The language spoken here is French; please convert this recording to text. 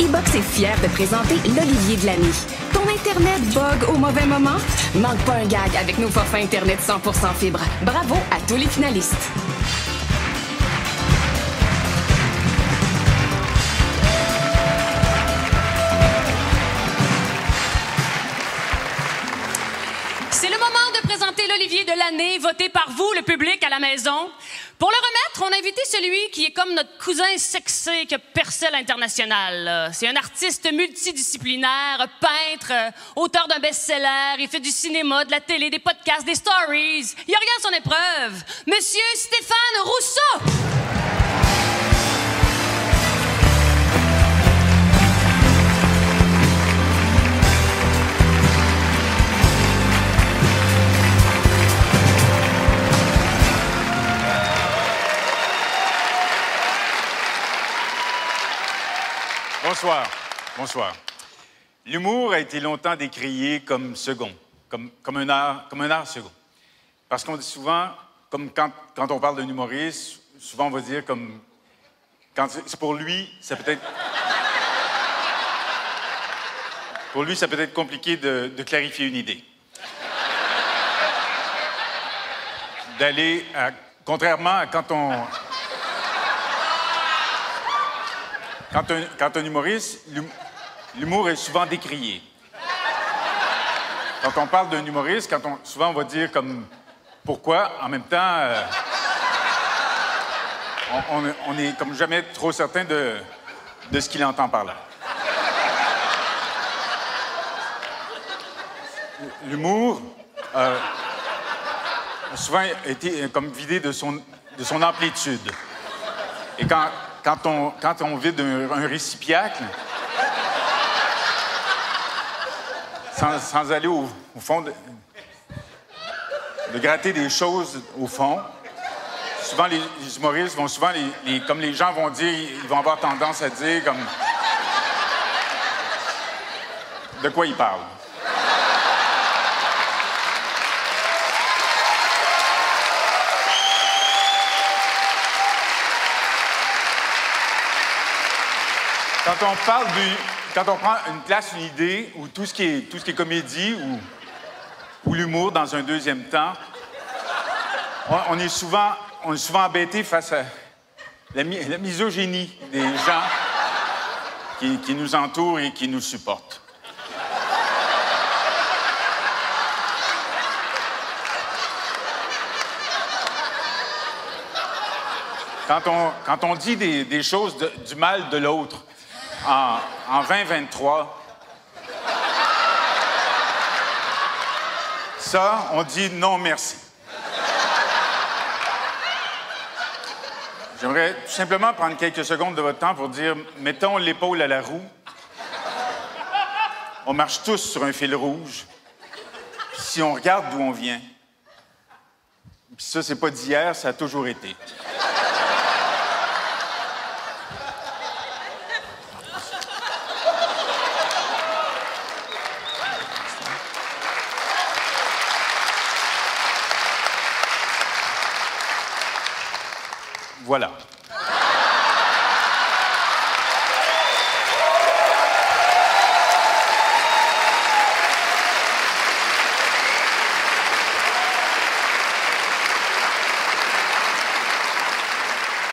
iBox est fier de présenter l'Olivier de l'année. Ton Internet bug au mauvais moment? Manque pas un gag avec nos forfaits Internet 100% fibre. Bravo à tous les finalistes. C'est le moment de présenter l'Olivier de l'année, voté par vous, le public, à la maison. Pour le remettre, on a invité celui qui est comme notre cousin sexy qui a percé à l'international. C'est un artiste multidisciplinaire, peintre, auteur d'un best-seller. Il fait du cinéma, de la télé, des podcasts, des stories. Il regarde son épreuve. Monsieur Stéphane Rousseau! Bonsoir. Bonsoir. L'humour a été longtemps décrié comme second, comme un art second. Parce qu'on dit souvent, comme quand on parle d'un humoriste, souvent on va dire comme... Quand c'est pour lui, ça peut être... Pour lui, ça peut être compliqué de clarifier une idée. D'aller à... Contrairement à quand on... Quand un humoriste, l'humour est souvent décrié. Quand on parle d'un humoriste, souvent on va dire comme pourquoi, en même temps, on est comme jamais trop certain de ce qu'il entend par là. L'humour a souvent été comme vidé de son amplitude. Et quand on vide un récipiacle, sans aller au fond, de gratter des choses au fond, souvent les humoristes vont souvent, comme les gens vont dire, ils vont avoir tendance à dire comme... De quoi ils parlent? Quand on prend une place, une idée, ou tout ce qui est comédie ou l'humour dans un deuxième temps, on est souvent embêté face à la misogynie des gens qui nous entourent et qui nous supportent. Quand on dit des choses du mal de l'autre, en 2023, ça, on dit non merci. J'aimerais tout simplement prendre quelques secondes de votre temps pour dire, mettons l'épaule à la roue. On marche tous sur un fil rouge. Si on regarde d'où on vient, puis ça, c'est pas d'hier, ça a toujours été. Voilà.